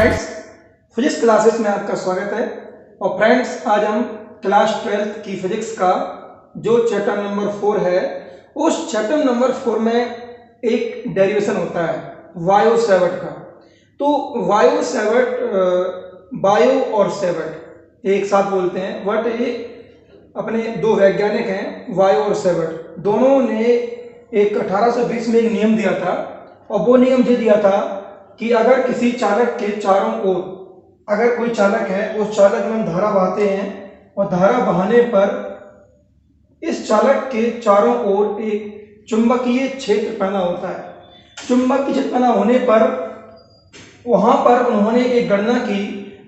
Friends, physics classes में आपका स्वागत है। और फ्रेंड्स, आज हम क्लास 12th की फिजिक्स का जो चैप्टर नंबर 4 है, उस चैप्टर नंबर 4 में एक डेरिवेशन होता है वायो सेवर्ट का। तो वायो सेवर्ट, बायो और सेवर्ट एक साथ बोलते हैं, बट ये अपने दो वैज्ञानिक हैं, वायो और सेवर्ट। दोनों ने एक 1820 में एक नियम दिया था, और वो नियम ये दिया था कि अगर किसी चालक के चारों ओर, अगर कोई चालक है, उस चालक में हम धारा बहाते हैं और धारा बहाने पर इस चालक के चारों ओर एक चुंबकीय क्षेत्र पैदा होता है। चुंबकीय क्षेत्र पैदा होने पर वहां पर उन्होंने एक गणना की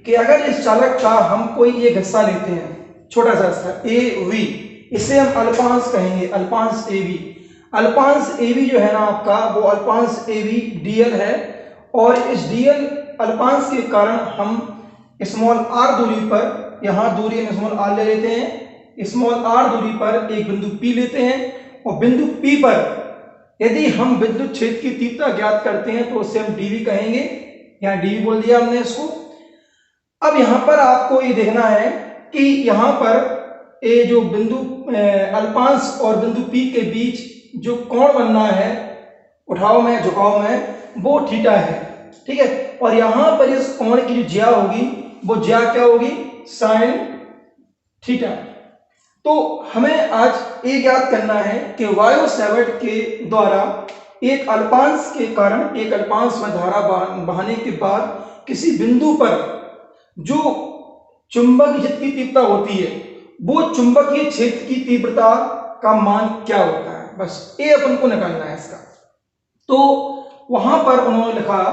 कि अगर इस चालक का हम कोई एक हिस्सा लेते हैं, छोटा सा हिस्सा ए वी, इसे हम अल्पांश कहेंगे, अल्पांश ए वी। अल्पांश ए वी जो है ना आपका, वो अल्पांश ए वी डीएल है, और इस डीएल अल्पांश के कारण हम स्मॉल आर दूरी पर, यहां दूरी हम स्मॉल आर ले लेते हैं, स्मॉल आर दूरी पर एक बिंदु पी लेते हैं, और बिंदु पी पर यदि हम विद्युत क्षेत्र की तीव्रता ज्ञात करते हैं तो उसे हम डीवी कहेंगे। यहां डीवी बोल दिया हमने इसको। अब यहां पर आपको ये देखना है कि यहां पर ये जो बिंदु अल्पांश और बिंदु पी के बीच जो कोण बनना है उठाव में झुकाव में, वो थीटा है, ठीक है। और यहां पर इस कोण की जो ज्या होगी, वो ज्या क्या होगी, साइन थीटा। तो हमें आज ये ज्ञात करना है कि वायो सेवर्ट के द्वारा एक अल्पांश के कारण, एक अल्पांश में धारा बहाने के बाद किसी बिंदु पर जो चुंबकीय क्षेत्र की तीव्रता होती है, वो चुंबकीय क्षेत्र की तीव्रता का मान क्या होता है, बस ये अपन को निकालना है इसका। तो वहां पर उन्होंने लिखा,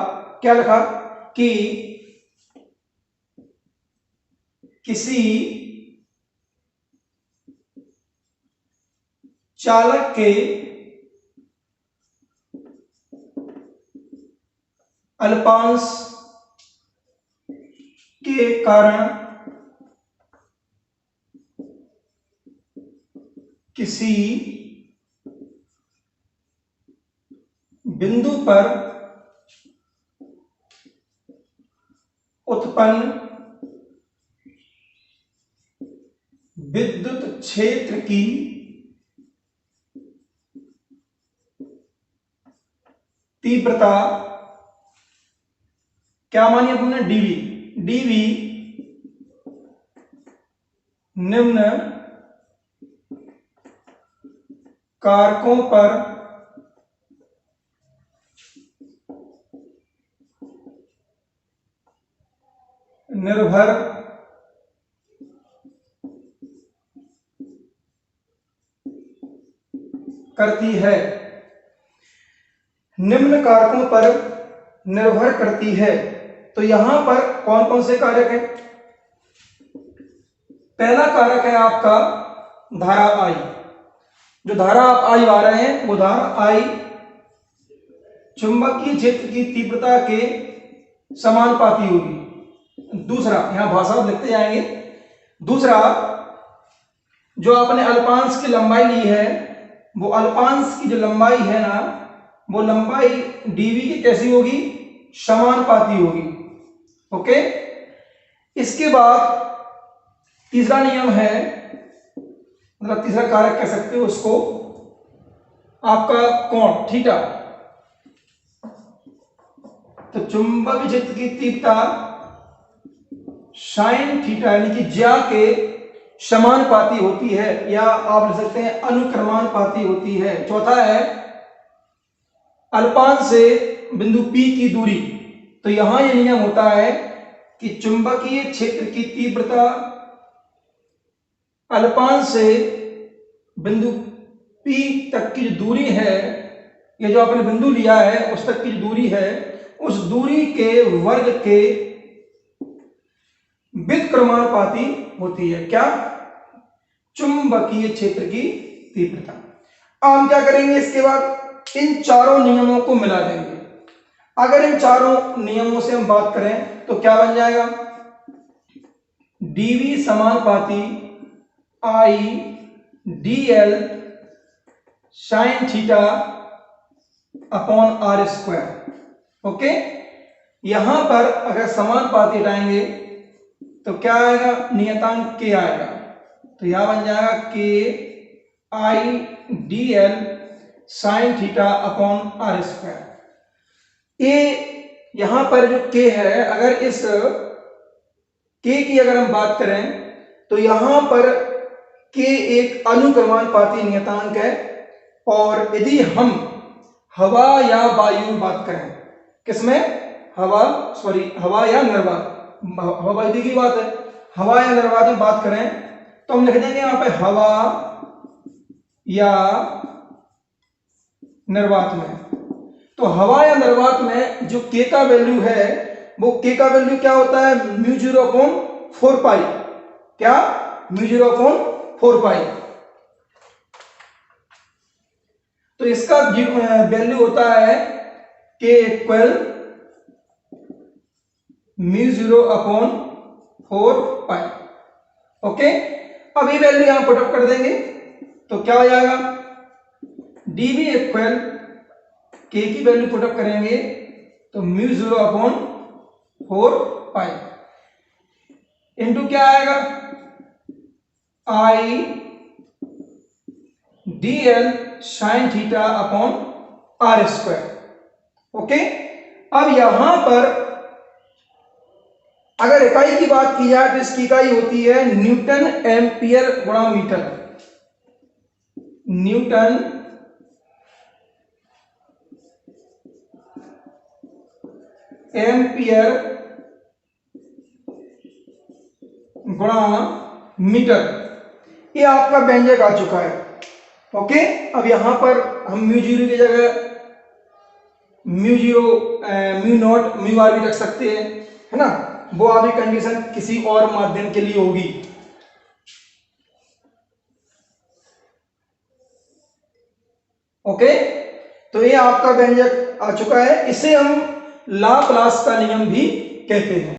क्या लिखा कि किसी चालक के अल्पांश के कारण किसी बिंदु पर उत्पन्न विद्युत क्षेत्र की तीव्रता क्या मानी हमने, डीवी। डीवी निम्न कारकों पर निर्भर करती है। निम्न कारकों पर निर्भर करती है। तो यहां पर कौन कौन से कारक हैं? पहला कारक है आपका धारा आई। जो धारा आप आई आ रहे हैं, वो धारा आई चुंबकीय क्षेत्र की तीव्रता के समानुपाती होगी। दूसरा, यहां भाषा लिखते जाएंगे। दूसरा, जो आपने अल्पांश की लंबाई ली है, वो अल्पांश की जो लंबाई है ना, वो लंबाई डीवी की कैसी होगी, समानुपाती होगी। ओके। इसके बाद तीसरा नियम है, मतलब तीसरा कारक कह सकते हो उसको, आपका कोण थीटा। तो चुंबकीय क्षेत्र की तीव्रता साइन थीटा यानी कि ज्या के समानुपाती होती है, या आप लिख सकते हैं अनुक्रमानुपाती होती है। चौथा है अल्पांश से बिंदु P की दूरी। तो यहां यह नियम होता है कि चुंबकीय क्षेत्र की तीव्रता अल्पांश से बिंदु P तक की जो दूरी है, ये जो आपने बिंदु लिया है उस तक की दूरी है, उस दूरी के वर्ग के व्युत्क्रमानुपाती होती है। क्या? चुंबकीय क्षेत्र की तीव्रता। अब हम क्या करेंगे, इसके बाद इन चारों नियमों को मिला देंगे। अगर इन चारों नियमों से हम बात करें तो क्या बन जाएगा, डीवी समानुपाती I DL sine theta upon R square. Okay. यहां पर अगर समानुपाती हटाएंगे तो क्या आएगा, नियतांक के आएगा, तो यहां बन जाएगा K I D L sine theta upon R square. ये यहां पर जो के है, अगर इस के की अगर हम बात करें तो यहां पर के एक अनुक्रमानुपाती नियतांक है, और यदि हम हवा या वायु में बात करें, किसमें, हवा या निर्वात, हवाई की बात है, हवा या निर्वात में बात करें तो हम लिख देंगे यहां पे हवा या निर्वात में। तो हवा या निर्वात में जो के का वैल्यू है, वो के का वैल्यू क्या होता है, म्यू 0/4 पाई, क्या, म्यू 0/4 पाई। तो इसका वैल्यू होता है के इक्वल म्यू 0/4 पाई। ओके, अब ये वैल्यू यहां पुटअप कर देंगे तो क्या हो जाएगा, डीवी इक्वल के की वैल्यू पुटअप करेंगे तो म्यू 0/4 पाई इंटू क्या आएगा, I D L sine theta upon R square. Okay, अब यहां पर अगर इकाई की बात की जाए तो इसकी इकाई होती है न्यूटन एम्पियर गुणा मीटर, न्यूटन एम्पियर गुणा मीटर। ये आपका व्यंजक आ चुका है। ओके, अब यहां पर हम म्यू 0 की जगह mu 0 mu nought mu R भी रख सकते हैं, है ना, वो अभी कंडीशन किसी और माध्यम के लिए होगी। ओके, तो ये आपका व्यंजक आ चुका है, इसे हम लाप्लास का नियम भी कहते हैं।